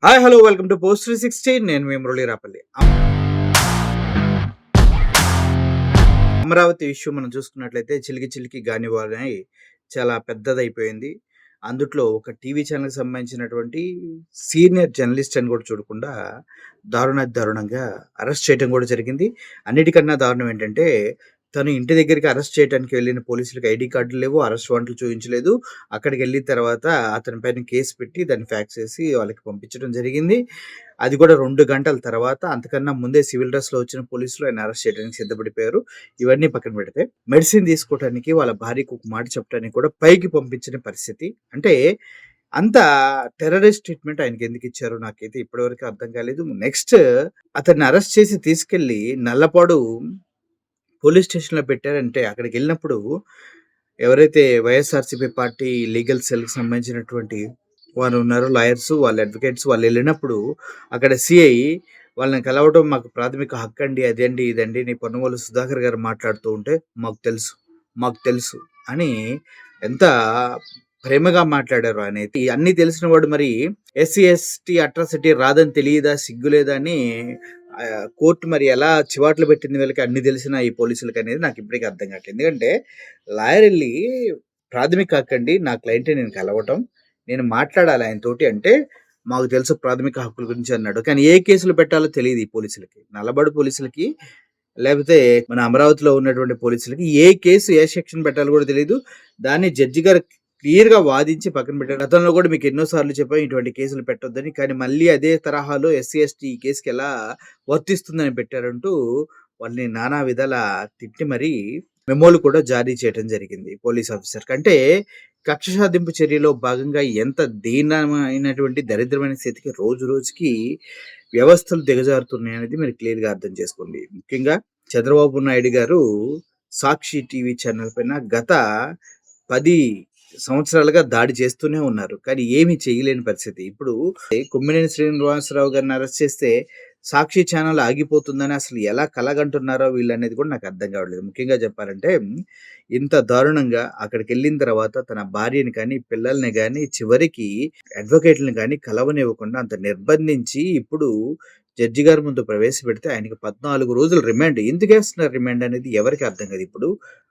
Hi hello welcome to post 360. నేను మీ Murali Rapalli. Amaravati issue మనం చూసుకున్నట్లయితే చిలికి చిలికి గానివానై చాలా పెద్దదైపోయింది. అందుట్లో ఒక టీవీ ఛానల్‌కి సంబంధించినటువంటి సీనియర్ జర్నలిస్ట్ అని కూడా చూడకుండా దారుణంగా అరెస్ట్ చేయడం కూడా జరిగింది. అన్నిటికన్నా దారుణం ఏంటంటే తను ఇంటి దగ్గరికి అరెస్ట్ చేయడానికి వెళ్ళిన పోలీసులకి ఐడీ కార్డులు లేవు. అరెస్ట్ వారెంట్లు చూయించలేదు. అక్కడికెళ్ళిన తర్వాత అతని పైన కేసు పెట్టి దాన్ని ఫ్యాక్స్ చేసి వాళ్ళకి పంపించడం జరిగింది. అది కూడా 2 గంటల తర్వాత అంతకన్నా ముందే సివిల్ డ్రెస్‌లో వచ్చిన పోలీసులు ఆయన అరెస్ట్ చేయడానికి సిద్ధపడిపోయారు. ఇవన్నీ పక్కన పెడితే మెడిసిన్ తీసుకోవటానికి వాళ్ళ భార్యకు ఒక మాట చెప్పడానికి కూడా పైకి పంపించిన పరిస్థితి. అంటే అంత టెర్రరిస్ట్ ట్రీట్‌మెంట్ ఆయనకెందుకిచ్చారో నాకైతే ఇప్పటివరకు అర్థం కాలేదు. నెక్స్ట్ అతన్ని అరెస్ట్ చేసి తీసుకెళ్ళి నల్లపాడు పోలీస్ స్టేషన్‌లో పెట్టారంటే అక్కడికెళ్ళినప్పుడు ఎవరైతే వైఎస్ఆర్‌సీపీ పార్టీ లీగల్ సెల్‌కి సంబంధించినటువంటి వారు ఉన్నారో లాయర్స్, వాళ్ళ అడ్వకేట్స్ వాళ్ళెళ్ళినప్పుడు అక్కడ సీఐ వాళ్ళని కలవడం మాకు ప్రాథమిక హక్కండి. అదండి, ఇదండి అని పొన్నవోలు సుధాకర్ గారు మాట్లాడుతూ ఉంటే మాకు తెలుసు, మాకు తెలుసు అని ఎంత ప్రేమగా మాట్లాడారు ఆయనైతే. అన్నీ తెలిసిన వాడు మరి ఎస్సీ, ఎస్టీ అట్రాసిటీ రాదని తెలియదా? సిగ్గులేదా? అని కోర్ట్ మరి ఎలా చివాట్లు పెట్టింది వీళ్ళకి అన్ని తెలిసిన ఈ పోలీసులకనేది నాకు ఇప్పటికి అర్థం కావట్లేదు. ఎందుకంటే లాయర్ ఎళ్లి ప్రాథమిక హక్కండి నా క్లయింట్‌ని నేను కలవటం, నేను మాట్లాడాలి ఆయనతోటి అంటే, మాకు తెలుసు ప్రాథమిక హక్కుల గురించి అన్నాడు. కానీ ఏ కేసులు పెట్టాలో తెలీదు ఈ పోలీసులకి. నల్లబడి పోలీసులకి, లేకపోతే మన అమరావతిలో ఉన్నటువంటి పోలీసులకి ఏ కేసు, ఏ సెక్షన్ పెట్టాలో కూడా తెలీదు. దాన్ని జడ్జి గారు క్లియర్‌గా వాదించి పక్కన పెట్టారు. గతంలో కూడా మీకు ఎన్నో సార్లు చెప్పాం ఇటువంటి కేసులు పెట్టొద్దని. కానీ మళ్ళీ అదే తరహాలో ఎస్సీ, ఎస్టీ ఈ కేసుకి ఎలా వర్తిస్తుందని పెట్టారంటూ వాళ్ళని నానా విధాల తిట్టి మరీ మెమోలు కూడా జారీ చేయడం జరిగింది పోలీస్ ఆఫీసర్‌కి. అంటే కక్ష సాధింపు చర్యలో భాగంగా ఎంత దీనమైనటువంటి దరిద్రమైన స్థితికి రోజు రోజుకి వ్యవస్థలు దిగజారుతున్నాయనేది మీరు క్లియర్‌గా అర్థం చేసుకోండి. ముఖ్యంగా చంద్రబాబు నాయుడు గారు సాక్షి టీవీ ఛానల్ పైన గత 10 సంవత్సరాలుగా దాడి చేస్తూనే ఉన్నారు. కానీ ఏమీ చేయలేని పరిస్థితి. ఇప్పుడు కొమ్మినేని శ్రీనివాసరావు గారిని అరెస్ట్ చేస్తే సాక్షి ఛానల్ ఆగిపోతుందని అసలు ఎలా కలగంటున్నారో వీళ్ళనేది కూడా నాకు అర్థం కావట్లేదు. ముఖ్యంగా చెప్పాలంటే ఇంత దారుణంగా అక్కడికెళ్ళిన తర్వాత తన భార్యని కానీ, పిల్లల్ని గానీ, చివరికి అడ్వకేట్‌లని గానీ కలవనివ్వకుండా అంత నిర్బంధించి ఇప్పుడు జడ్జి గారి ముందు ప్రవేశపెడితే ఆయనకి 14 రోజులు రిమాండ్. ఎందుకేస్తున్నారు రిమాండ్ అనేది ఎవరికీ అర్థం కాదు. ఇప్పుడు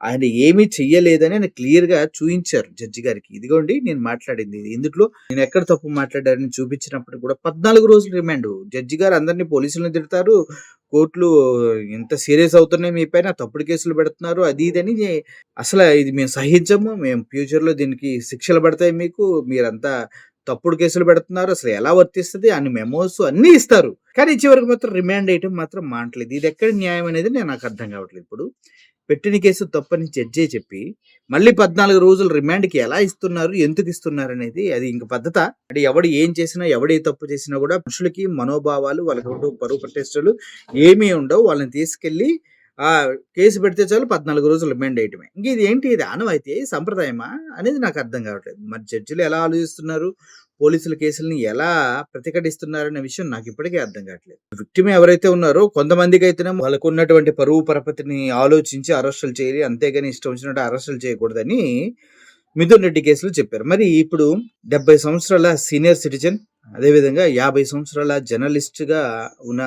ఆయన ఏమీ చెయ్యలేదని ఆయన క్లియర్‌గా చూయించారు జడ్జి గారికి. ఇదిగోండి నేను మాట్లాడింది ఇది. ఇందుట్లో నేనెక్కడ తప్పు మాట్లాడానని చూపించినప్పటికి కూడా 14 రోజులు రిమాండు. జడ్జి గారు అందరిని పోలీసులని తిడతారు. కోర్టులు ఇంత సీరియస్ అవుతున్నాయి మీ పైన, తప్పుడు కేసులు పెడుతున్నారు. అది ఇదని అసల ఇది మేము సహించము. మేము ఫ్యూచర్‌లో దీనికి శిక్షలు పడతాయి మీకు. మీరంతా తప్పుడు కేసులు పెడుతున్నారు. అసలు ఎలా వర్తిస్తది అని మెమోస్ అన్నీ ఇస్తారు. కానీ చివరికి మాత్రం రిమాండ్ ఎయటం మాత్రం మానట్లేదు. ఇది ఎక్కడ న్యాయం అనేది నాకు అర్థం కావట్లేదు. ఇప్పుడు పెట్టిన కేసు తప్పని జడ్జే చెప్పి మళ్ళీ 14 రోజులు రిమాండ్‌కి ఎలా ఇస్తున్నారు? ఎందుకు ఇస్తున్నారనేది అది ఇంక పద్ధతా? అంటే ఎవడు ఏం చేసినా, ఎవడు ఏ తప్పు చేసినా కూడా మనుషులకి మనోభావాలు, వాళ్ళకంటూ పరువు ప్రతిష్టలు ఏమీ ఉండవు. వాళ్ళని తీసుకెళ్ళి కేసు పెడితే చాలు 14 రోజులు రిమాండ్ ఎయటమే. ఇంక ఇది ఏంటి? ఇది ఆనవాయితీ? సంప్రదాయమా? అనేది నాకు అర్థం కావట్లేదు. మరి జడ్జిలు ఎలా ఆలోచిస్తున్నారు? పోలీసుల కేసుల్ని ఎలా ప్రతిఘటిస్తున్నారనే విషయం నాకు ఇప్పటికీ అర్థం కావట్లేదు. విక్టిమ్ ఎవరైతే ఉన్నారో కొంతమందికైతేనే వాళ్ళకున్నటువంటి పరువు పరపతిని ఆలోచించి అరెస్టులు చేయాలి. అంతేగాని ఇష్టం వచ్చినట్టు అరెస్టులు చేయకూడదని మిథున్ రెడ్డి కేసులో చెప్పారు. మరి ఇప్పుడు 70 సంవత్సరాల సీనియర్ సిటిజన్, అదేవిధంగా 50 సంవత్సరాల జర్నలిస్ట్‌గా ఉన్న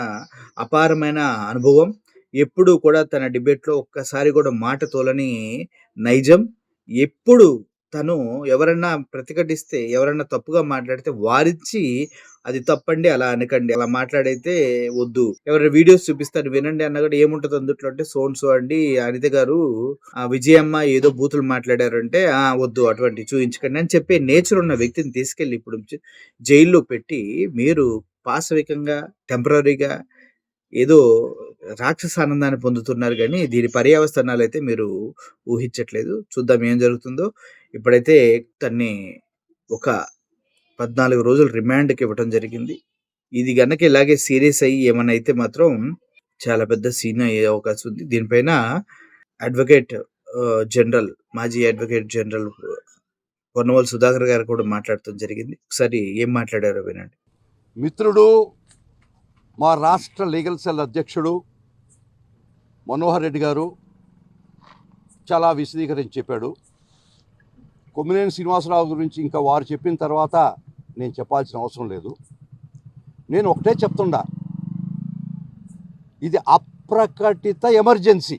అపారమైన అనుభవం, ఎప్పుడూ కూడా తన డిబేట్‌లో ఒక్కసారి కూడా మాట తోలని నైజం, ఎప్పుడు తను ఎవరన్నా ప్రతిఘటిస్తే, ఎవరన్నా తప్పుగా మాట్లాడితే వారించి అది తప్పండి, అలా అనకండి, అలా మాట్లాడైతే వద్దు. ఎవరైనా వీడియోస్ చూపిస్తారు వినండి అన్నా కూడా ఏముంటది అందుట్లో అంటే సో అండ్ సో అండి అనిత గారు విజయమ్మ ఏదో బూతులు మాట్లాడారంటే వద్దు అటువంటివి చూయించకండి అని చెప్పే నేచర్ ఉన్న వ్యక్తిని తీసుకెళ్ళి ఇప్పుడు జైల్లో పెట్టి మీరు పాశవికంగా, టెంపరరీగా ఏదో రాక్షస ఆనందాన్ని పొందుతున్నారు గానీ, దీని పర్యవసానాలైతే మీరు ఊహించట్లేదు. చూద్దాం ఏం జరుగుతుందో. ఇప్పుడైతే తన్ని ఒక 14 రోజులు రిమాండ్‌కి ఇవ్వటం జరిగింది. ఇది గనక ఇలాగే సీరియస్ అయ్యి ఏమన్నా అయితే మాత్రం చాలా పెద్ద సీన్ అయ్యే అవకాశం ఉంది. దీనిపైన అడ్వకేట్ జనరల్, మాజీ అడ్వకేట్ జనరల్ పొన్నవోలు సుధాకర్ గారు కూడా మాట్లాడటం జరిగింది. ఒకసారి ఏం మాట్లాడారో వినండి. మిత్రుడు, మా రాష్ట్ర లీగల్ సెల్ అధ్యక్షుడు మనోహర్ రెడ్డి గారు చాలా విశదీకరించి చెప్పాడు. కొమ్మినేని శ్రీనివాసరావు గురించి ఇంకా వారు చెప్పిన తర్వాత నేను చెప్పాల్సిన అవసరం లేదు. నేను ఒకటే చెప్తుండా, ఇది అప్రకటిత ఎమర్జెన్సీ,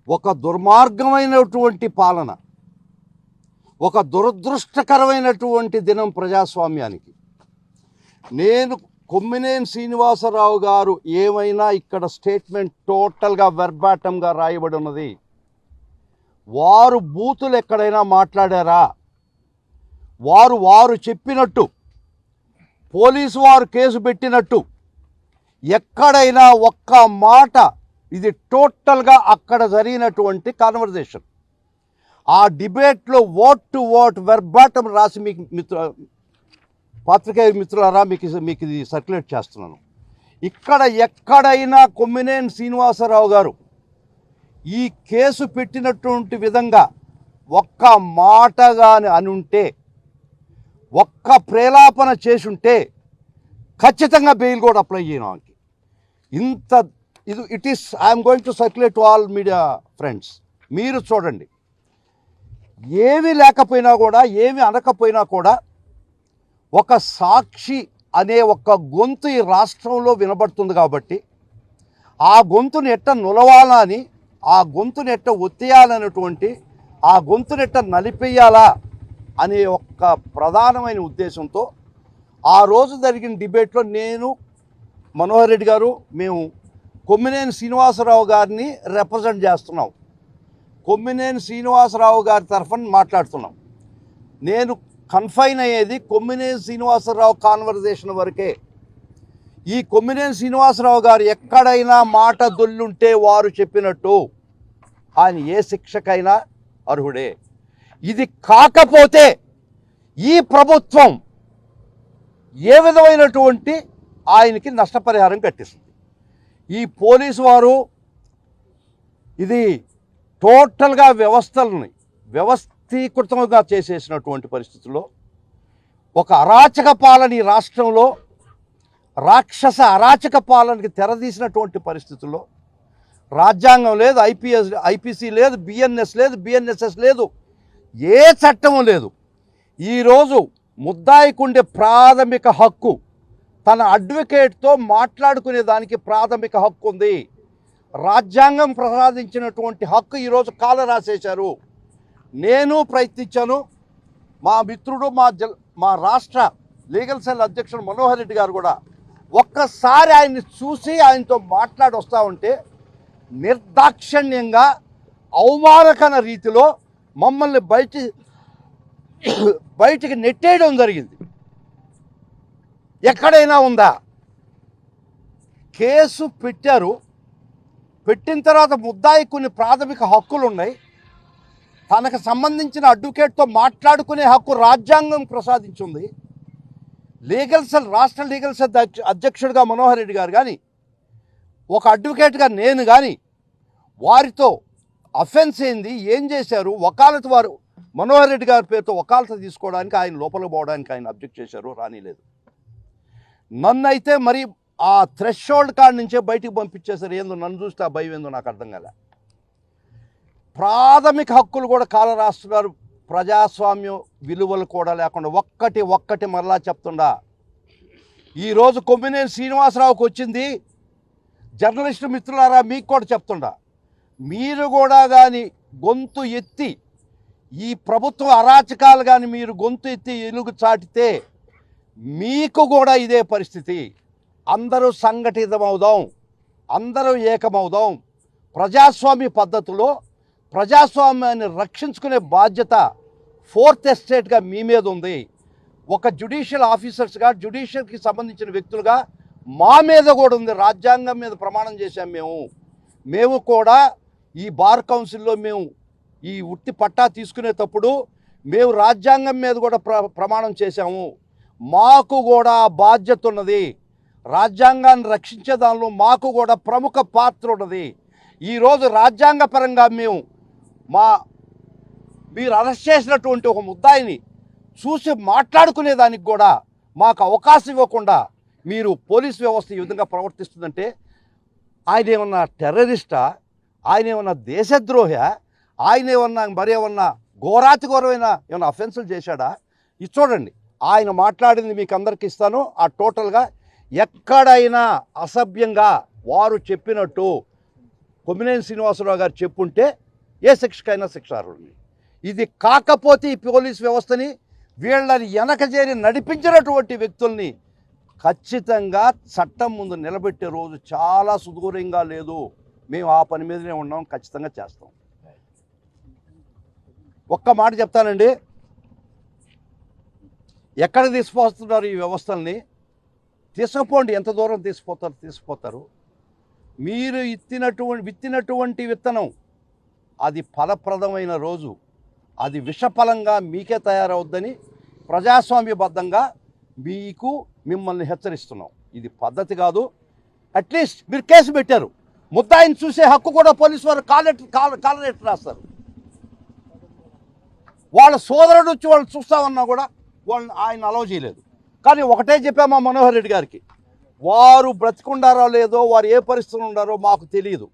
ఒక దుర్మార్గమైనటువంటి పాలన, ఒక దురదృష్టకరమైనటువంటి దినం ప్రజాస్వామ్యానికి. నేను కొమ్మినేని శ్రీనివాసరావు గారు ఏమైనా ఇక్కడ స్టేట్మెంట్ టోటల్గా వెర్బాటంగా రాయబడి ఉన్నది. వారు బూతులు ఎక్కడైనా మాట్లాడారా? వారు చెప్పినట్టు, పోలీసు వారు కేసు పెట్టినట్టు ఎక్కడైనా ఒక్క మాట, ఇది టోటల్గా అక్కడ జరిగినటువంటి కాన్వర్జేషన్. ఆ డిబేట్లో వర్డ్ టు వర్డ్ వెర్బాటం రాసి మీకు పాత్రికేయ మిత్రులారా మీకు ఇది సర్క్యులేట్ చేస్తున్నాను. ఇక్కడ ఎక్కడైనా కొమ్మినేని శ్రీనివాసరావు గారు ఈ కేసు పెట్టినటువంటి విధంగా ఒక్క మాటగాని అనుంటే, ఒక్క ప్రేలాపన చేసుంటే ఖచ్చితంగా బెయిల్ కూడా అప్లై చేయడానికి it is I'm going to circulate to all media friends. మీరు చూడండి, ఏమీ లేకపోయినా కూడా, ఏమీ అనకపోయినా కూడా ఒక సాక్షి అనే ఒక గొంతు ఈ రాష్ట్రంలో వినబడుతుంది కాబట్టి ఆ గొంతుని ఎట్ట నులవాలని, ఆ గొంతుని ఎట్ట ఒత్తేయాలనేటువంటి, ఆ గొంతుని ఎట్ట నలిపేయాలా అనే ఒక ప్రధానమైన ఉద్దేశంతో ఆ రోజు జరిగిన డిబేట్లో నేను, మనోహర్ రెడ్డి గారు, మేము కొమ్మినేని శ్రీనివాసరావు గారిని రిప్రజెంట్ చేస్తున్నాం. కొమ్మినేని శ్రీనివాసరావు గారి తరఫున మాట్లాడుతున్నాం. నేను కన్ఫైన్ అయ్యేది కొమ్మినేని శ్రీనివాసరావు కాన్వర్జేషన్ వరకే. ఈ కొమ్మినేని శ్రీనివాసరావు గారు ఎక్కడైనా మాట దొల్లుంటే వారు చెప్పినట్టు ఆయన ఏ శిక్షకైనా అర్హుడే. ఇది కాకపోతే ఈ ప్రభుత్వం ఏ విధమైనటువంటి ఆయనకి నష్టపరిహారం కట్టిస్తుంది. ఈ పోలీసు వారు ఇది టోటల్గా వ్యవస్థలని వ్యవస్థీకృతంగా చేసేసినటువంటి పరిస్థితుల్లో, ఒక అరాచక పాలన ఈ రాష్ట్రంలో రాక్షస అరాచక పాలనకి తెరదీసినటువంటి పరిస్థితుల్లో రాజ్యాంగం లేదు, ఐపీసీ లేదు, బిఎన్ఎస్ లేదు, బిఎన్ఎస్ఎస్ లేదు, ఏ చట్టము లేదు. ఈరోజు ముద్దాయికుండే ప్రాథమిక హక్కు, తన అడ్వకేట్తో మాట్లాడుకునే దానికి ప్రాథమిక హక్కు ఉంది. రాజ్యాంగం ప్రసాదించినటువంటి హక్కు ఈరోజు కాల రాసేశారు. నేను ప్రయత్నించాను, మా మిత్రుడు, మా రాష్ట్ర లీగల్ సెల్ అధ్యక్షుడు మనోహర్ రెడ్డి గారు కూడా ఒక్కసారి ఆయన్ని చూసి ఆయనతో మాట్లాడి వస్తూ ఉంటే నిర్దాక్షిణ్యంగా అవమానకర రీతిలో మమ్మల్ని బయటికి నెట్టేయడం జరిగింది. ఎక్కడైనా ఉందా? కేసు పెట్టారు, పెట్టిన తర్వాత ముద్దాయి కొన్ని ప్రాథమిక హక్కులు ఉన్నాయి. తనకు సంబంధించిన అడ్వకేట్తో మాట్లాడుకునే హక్కు రాజ్యాంగం ప్రసాదించింది. లీగల్ సెల్, రాష్ట్ర లీగల్ సెల్ అధ్యక్షుడిగా మనోహర్ రెడ్డి గారు కానీ, ఒక అడ్వకేట్గా నేను కానీ వారితో అఫెన్స్ ఏంది, ఏం చేశారు, వకాలత్ వారు మనోహర్ రెడ్డి గారి పేరుతో వకాలత తీసుకోవడానికి ఆయన లోపలికి పోవడానికి ఆయన అబ్జెక్ట్ చేశారు, రానిలేదు. నన్నైతే మరి ఆ థ్రెషోల్డ్ కాడ నుంచే బయటికి పంపించేశారు. ఏందో నన్ను చూస్తే ఆ భయం ఏందో నాకు అర్థం కాలే. ప్రాథమిక హక్కులు కూడా కాల రాస్తున్నారు. ప్రజాస్వామ్యం విలువలు కూడా లేకుండా ఒక్కటి మరలా చెప్తుండా. ఈరోజు కొమ్మినేని శ్రీనివాసరావుకి వచ్చింది. జర్నలిస్టు మిత్రులారా, మీకు కూడా చెప్తుండా, మీరు కూడా కానీ గొంతు ఎత్తి ఈ ప్రభుత్వ అరాచకాలు కానీ మీరు గొంతు ఎత్తి ఎలుగు చాటితే మీకు కూడా ఇదే పరిస్థితి. అందరూ సంఘటితమవుదాం, అందరూ ఏకమవుదాం. ప్రజాస్వామ్య పద్ధతిలో ప్రజాస్వామ్యాన్ని రక్షించుకునే బాధ్యత ఫోర్త్ ఎస్టేట్గా మీ మీద ఉంది. ఒక జ్యుడిషియల్ ఆఫీసర్స్గా, జ్యుడిషియల్కి సంబంధించిన వ్యక్తులుగా మా మీద కూడా ఉంది. రాజ్యాంగం మీద ప్రమాణం చేశాం మేము కూడా ఈ బార్ కౌన్సిల్లో మేము ఈ వృత్తి పట్టా తీసుకునేటప్పుడు మేము రాజ్యాంగం మీద కూడా ప్రమాణం చేశాము. మాకు కూడా బాధ్యత ఉన్నది. రాజ్యాంగాన్ని రక్షించే దానిలో మాకు కూడా ప్రముఖ పాత్ర ఉన్నది. ఈరోజు రాజ్యాంగపరంగా మీరు అరెస్ట్ చేసినటువంటి ఒక ముద్దాయిని చూసి మాట్లాడుకునేదానికి కూడా మాకు అవకాశం ఇవ్వకుండా మీరు పోలీస్ వ్యవస్థ ఈ విధంగా ప్రవర్తిస్తుందంటే ఆయన ఏమన్నా టెర్రరిస్టా, ఆయన ఏమన్నా దేశద్రోహ, ఆయన ఏమన్నా మరేమన్నా ఘోరాతిఘోరమైన ఏమన్నా అఫెన్సులు చేశాడా? ఇది చూడండి, ఆయన మాట్లాడింది మీకు అందరికి ఇస్తాను. ఆ టోటల్గా ఎక్కడైనా అసభ్యంగా వారు చెప్పినట్టు కొమ్మినేని శ్రీనివాసరావు గారు చెప్పుంటే ఏ శిక్షకైనా శిక్షార్హుడిని. ఇది కాకపోతే ఈ పోలీస్ వ్యవస్థని వీళ్ళని వెనకజేరి నడిపించినటువంటి వ్యక్తుల్ని ఖచ్చితంగా చట్టం ముందు నిలబెట్టే రోజు చాలా సుదూరంగా లేదు. మేము ఆ పని మీదనే ఉన్నాం, ఖచ్చితంగా చేస్తాం. ఒక్క మాట చెప్తానండి, ఎక్కడ తీసుకుపోతున్నారు ఈ వ్యవస్థల్ని? తీసుకుపోండి, ఎంత దూరం తీసుకుపోతారు. మీరు విత్తినటువంటి విత్తనం అది ఫలప్రదమైన రోజు అది విషఫలంగా మీకే తయారవుద్దని ప్రజాస్వామ్యబద్ధంగా మిమ్మల్ని హెచ్చరిస్తున్నాం. ఇది పద్ధతి కాదు. అట్లీస్ట్ మీరు కేసు పెట్టారు, ముద్దాయిని చూసే హక్కు కూడా పోలీసు వారు కాలరెట్ రాస్తారు. వాళ్ళ సోదరుడు వచ్చి వాళ్ళు చూస్తామన్నా కూడా వాళ్ళని ఆయన అలౌ చేయలేదు. కానీ ఒకటే చెప్పామా మనోహర్ రెడ్డి గారికి, వారు బ్రతికుండారో లేదో, వారు ఏ పరిస్థితులు ఉండారో మాకు తెలియదు.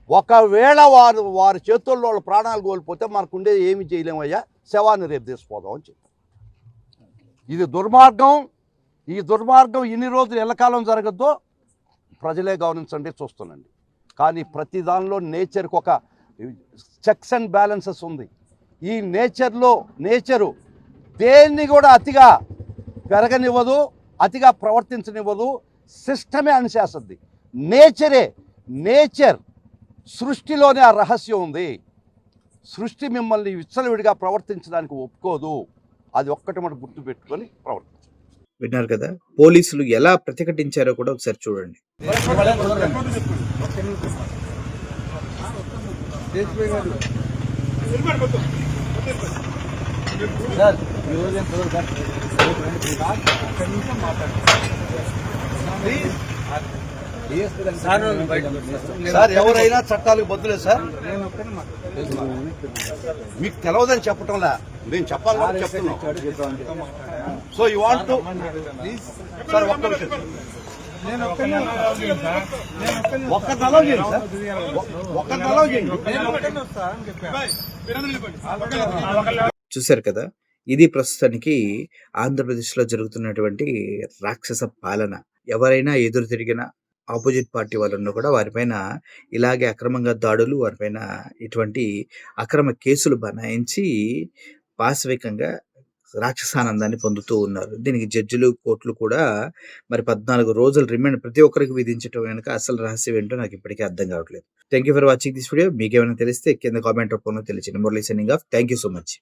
ఒకవేళ వారి చేతుల్లో వాళ్ళ ప్రాణాలు కోల్పోతే మనకుండే ఏమి చేయలేమయ్యా, శవాన్ని రేపు తీసుకుపోదాం అని చెప్పారు. ఇది దుర్మార్గం. ఈ దుర్మార్గం ఇన్ని రోజులు ఎల్లకాలం జరగద్దో ప్రజలే గమనించండి, చూస్తుండండి. కానీ ప్రతి దానిలో నేచర్కి ఒక చెక్స్ అండ్ బ్యాలెన్సెస్ ఉంది. ఈ నేచరు దేన్ని కూడా అతిగా పెరగనివ్వదు, అతిగా ప్రవర్తించనివ్వదు. సిస్టమే అనిచేస్తుంది. నేచర్ సృష్టిలోనే ఆ రహస్యం ఉంది. సృష్టి మిమ్మల్ని విచ్చలవిడిగా ప్రవర్తించడానికి ఒప్పుకోదు. అది ఒక్కటి మనం గుర్తుపెట్టుకొని ప్రవర్తించాలి. విన్నారు కదా, పోలీసులు ఎలా ప్రతిఘటించారో కూడా ఒకసారి చూడండి. సార్ ఎవరైనా చట్టాలకు బద్దులే సార్. మీకు తెలవదని చెప్పటంలా, నేను చెప్పాలని చెప్తున్నాం. So you want to sir ఒక్క నిమిషం, ఒక్కరిని అలౌ చేయండి సార్, ఒక్కరిని అలౌ చేయండి. చూశారు కదా, ఇది ప్రస్తుతానికి ఆంధ్రప్రదేశ్లో జరుగుతున్నటువంటి రాక్షస పాలన. ఎవరైనా ఎదురు తిరిగిన ఆపోజిట్ పార్టీ వాళ్ళను కూడా వారిపైన ఇలాగే అక్రమంగా దాడులు, వారిపైన ఇటువంటి అక్రమ కేసులు బనాయించి పాశవికంగా రాక్షసానందాన్ని పొందుతూ ఉన్నారు. దీనికి జడ్జిలు, కోర్టులు కూడా మరి 14 రోజులు రిమాండ్ ప్రతి ఒక్కరికి విధించడం వెనుక అసలు రహస్యం ఏంటో నాకు ఇప్పటికీ అర్థం కావట్లేదు. Thank you for watching this video. మీకేమైనా తెలిస్తే కింద కామెంట్ రూపంలో తెలియజేయండి. Murali signing off. Thank you so much.